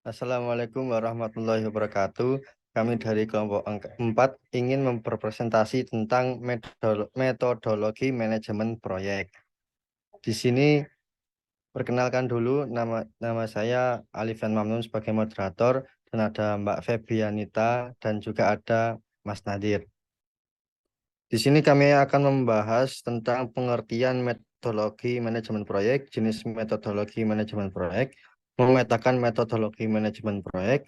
Assalamualaikum warahmatullahi wabarakatuh. Kami dari kelompok 4 ingin mempresentasi tentang metodologi manajemen proyek. Di sini perkenalkan dulu nama saya Alifan Mamnun sebagai moderator dan ada Mbak Febianita dan juga ada Mas Nadir. Di sini kami akan membahas tentang pengertian metodologi manajemen proyek, jenis metodologi manajemen proyek, memetakan metodologi manajemen proyek,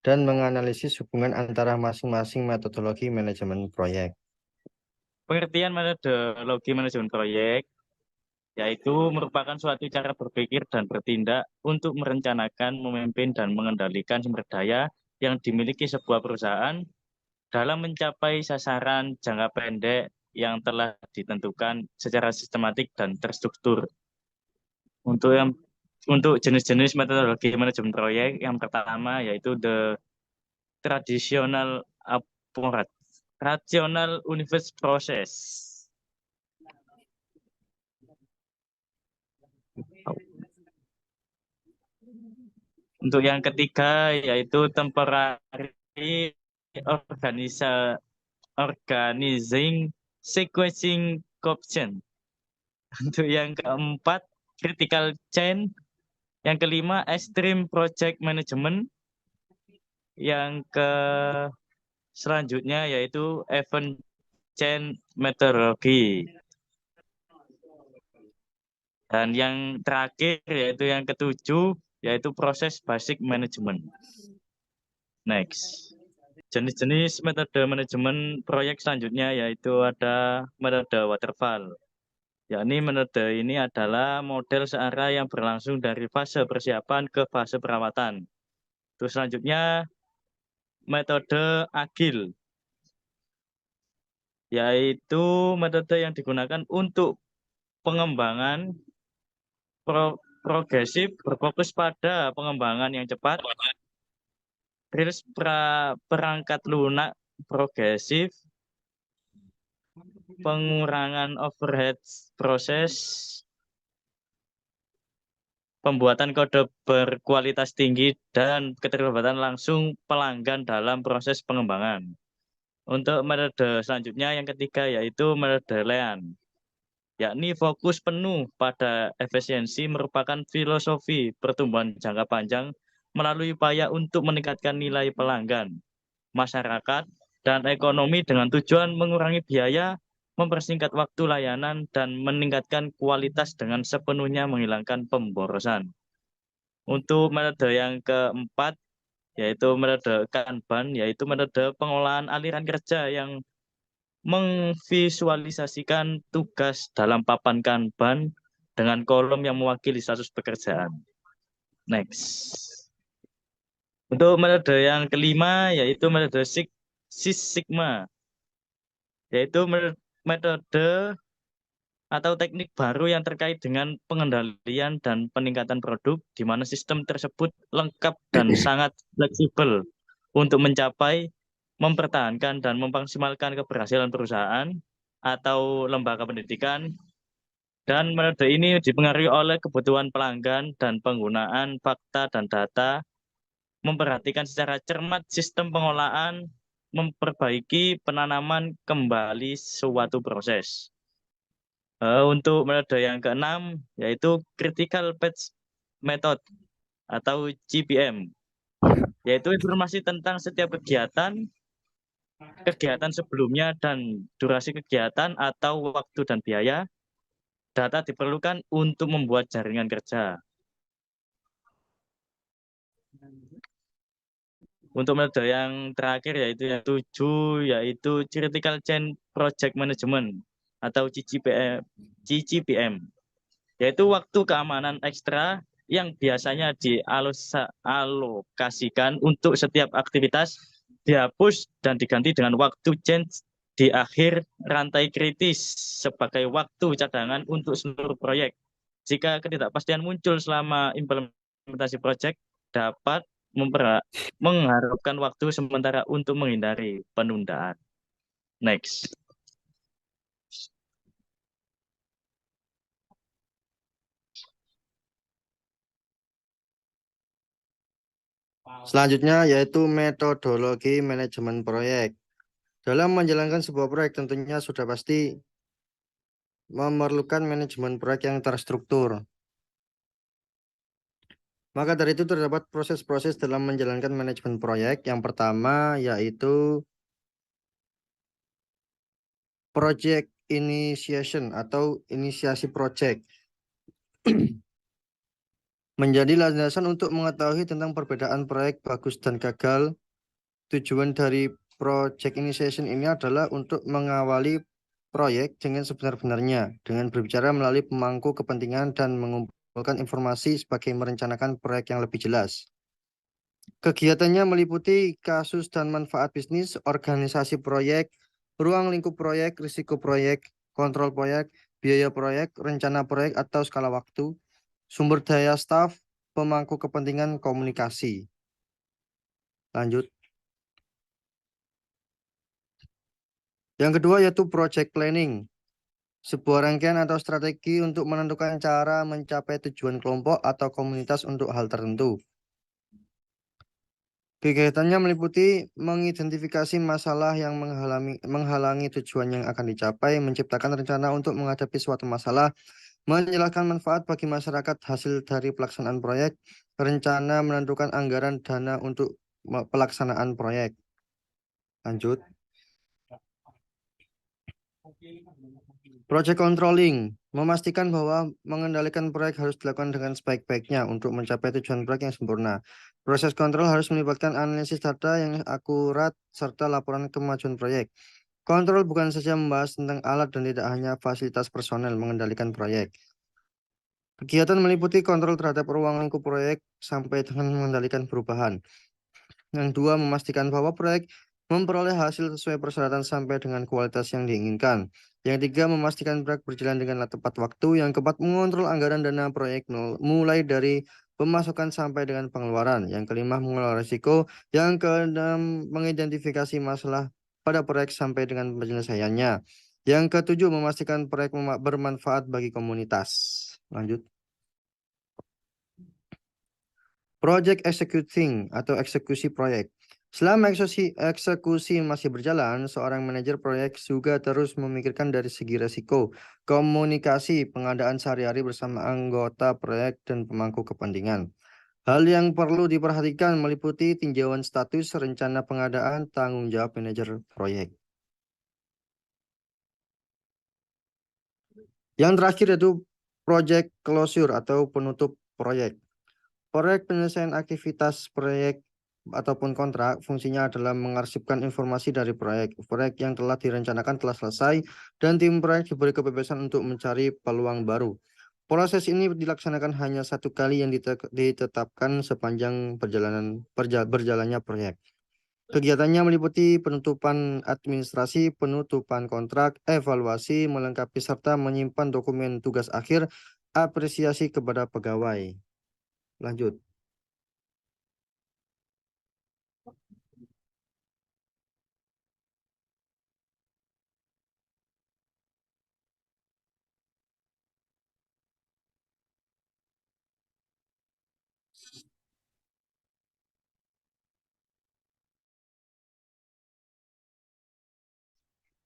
dan menganalisis hubungan antara masing-masing metodologi manajemen proyek. Pengertian metodologi manajemen proyek yaitu merupakan suatu cara berpikir dan bertindak untuk merencanakan, memimpin, dan mengendalikan sumber daya yang dimiliki sebuah perusahaan dalam mencapai sasaran jangka pendek yang telah ditentukan secara sistematik dan terstruktur. Untuk yang untuk jenis-jenis metodologi manajemen proyek, yang pertama yaitu the traditional approach, rational universe process. Untuk yang ketiga yaitu temporary organizing sequencing option. Untuk yang keempat critical chain, yang kelima extreme project management, yang ke selanjutnya yaitu event chain methodology. Dan yang terakhir yaitu yang ketujuh yaitu proses basic management. Next. Jenis-jenis metode manajemen proyek selanjutnya yaitu ada metode waterfall. Yakni metode ini adalah model searah yang berlangsung dari fase persiapan ke fase perawatan. Terus selanjutnya metode agile, yaitu metode yang digunakan untuk pengembangan progresif berfokus pada pengembangan yang cepat, rilis perangkat lunak progresif, pengurangan overhead proses, pembuatan kode berkualitas tinggi, dan keterlibatan langsung pelanggan dalam proses pengembangan. Untuk metode selanjutnya yang ketiga yaitu metode Lean, yakni fokus penuh pada efisiensi merupakan filosofi pertumbuhan jangka panjang melalui upaya untuk meningkatkan nilai pelanggan, masyarakat, dan ekonomi dengan tujuan mengurangi biaya, mempersingkat waktu layanan, dan meningkatkan kualitas dengan sepenuhnya menghilangkan pemborosan. Untuk metode yang keempat, yaitu metode Kanban, yaitu metode pengolahan aliran kerja yang memvisualisasikan tugas dalam papan Kanban dengan kolom yang mewakili status pekerjaan. Next. Untuk metode yang kelima, yaitu metode Six Sigma, yaitu metode atau teknik baru yang terkait dengan pengendalian dan peningkatan produk, di mana sistem tersebut lengkap dan sangat fleksibel untuk mencapai, mempertahankan, dan memaksimalkan keberhasilan perusahaan atau lembaga pendidikan. Dan metode ini dipengaruhi oleh kebutuhan pelanggan dan penggunaan fakta dan data, memperhatikan secara cermat sistem pengolahan, memperbaiki penanaman kembali suatu proses. Untuk metode yang keenam, yaitu Critical Path Method atau GPM, yaitu informasi tentang setiap kegiatan sebelumnya dan durasi kegiatan atau waktu dan biaya, data diperlukan untuk membuat jaringan kerja. Untuk metode yang terakhir yaitu yang 7, yaitu Critical Chain Project Management atau CCPM, yaitu waktu keamanan ekstra yang biasanya dialokasikan untuk setiap aktivitas dihapus dan diganti dengan waktu change di akhir rantai kritis sebagai waktu cadangan untuk seluruh proyek. Jika ketidakpastian muncul selama implementasi proyek, dapat mengharapkan waktu sementara untuk menghindari penundaan. Next. Selanjutnya yaitu metodologi manajemen proyek. Dalam menjalankan sebuah proyek tentunya sudah pasti memerlukan manajemen proyek yang terstruktur. Maka dari itu terdapat proses-proses dalam menjalankan manajemen proyek. Yang pertama yaitu project initiation atau inisiasi project. Menjadi landasan untuk mengetahui tentang perbedaan proyek bagus dan gagal. Tujuan dari project initiation ini adalah untuk mengawali proyek dengan sebenar-benarnya, dengan berbicara melalui pemangku kepentingan dan mengumpulkan informasi sebagai merencanakan proyek yang lebih jelas. Kegiatannya meliputi kasus dan manfaat bisnis, organisasi proyek, ruang lingkup proyek, risiko proyek, kontrol proyek, biaya proyek, rencana proyek atau skala waktu, sumber daya staf, pemangku kepentingan komunikasi. Lanjut. Yang kedua yaitu project planning. Sebuah rangkaian atau strategi untuk menentukan cara mencapai tujuan kelompok atau komunitas untuk hal tertentu. Kegiatannya meliputi mengidentifikasi masalah yang menghalangi tujuan yang akan dicapai, menciptakan rencana untuk menghadapi suatu masalah, menjelaskan manfaat bagi masyarakat hasil dari pelaksanaan proyek, rencana menentukan anggaran dana untuk pelaksanaan proyek. Lanjut. Project controlling, memastikan bahwa mengendalikan proyek harus dilakukan dengan sebaik-baiknya untuk mencapai tujuan proyek yang sempurna. Proses kontrol harus melibatkan analisis data yang akurat serta laporan kemajuan proyek. Kontrol bukan saja membahas tentang alat dan tidak hanya fasilitas personel mengendalikan proyek. Kegiatan meliputi kontrol terhadap ruang lingkup proyek sampai dengan mengendalikan perubahan. Yang dua, memastikan bahwa proyek memperoleh hasil sesuai persyaratan sampai dengan kualitas yang diinginkan. Yang tiga, memastikan proyek berjalan dengan tepat waktu. Yang keempat, mengontrol anggaran dana proyek mulai dari pemasukan sampai dengan pengeluaran. Yang kelima, mengelola risiko. Yang keenam, mengidentifikasi masalah pada proyek sampai dengan penyelesaiannya. Yang ketujuh, memastikan proyek bermanfaat bagi komunitas. Lanjut. Project executing atau eksekusi proyek. Selama eksekusi masih berjalan, seorang manajer proyek juga terus memikirkan dari segi resiko, komunikasi, pengadaan sehari-hari bersama anggota proyek dan pemangku kepentingan. Hal yang perlu diperhatikan meliputi tinjauan status, rencana pengadaan, tanggung jawab manajer proyek. Yang terakhir yaitu project closure atau penutup proyek. Proyek penyelesaian aktivitas proyek ataupun kontrak fungsinya adalah mengarsipkan informasi dari proyek. Proyek yang telah direncanakan telah selesai dan tim proyek diberi kebebasan untuk mencari peluang baru. Proses ini dilaksanakan hanya satu kali yang ditetapkan sepanjang berjalannya proyek. Kegiatannya meliputi penutupan administrasi, penutupan kontrak, evaluasi, melengkapi serta menyimpan dokumen tugas akhir, apresiasi kepada pegawai. Lanjut.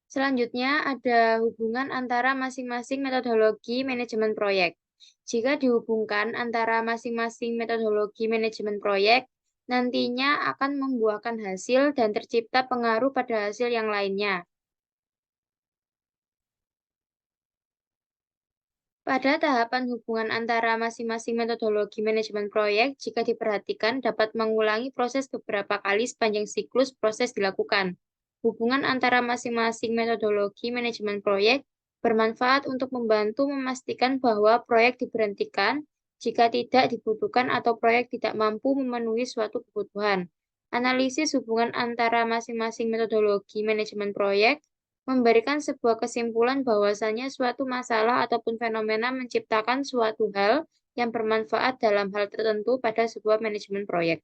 Selanjutnya ada hubungan antara masing-masing metodologi manajemen proyek. Jika dihubungkan antara masing-masing metodologi manajemen proyek, nantinya akan membuahkan hasil dan tercipta pengaruh pada hasil yang lainnya. Pada tahapan hubungan antara masing-masing metodologi manajemen proyek, jika diperhatikan dapat mengulangi proses beberapa kali sepanjang siklus proses dilakukan. Hubungan antara masing-masing metodologi manajemen proyek bermanfaat untuk membantu memastikan bahwa proyek diberhentikan jika tidak dibutuhkan atau proyek tidak mampu memenuhi suatu kebutuhan. Analisis hubungan antara masing-masing metodologi manajemen proyek memberikan sebuah kesimpulan bahwasannya suatu masalah ataupun fenomena menciptakan suatu hal yang bermanfaat dalam hal tertentu pada sebuah manajemen proyek.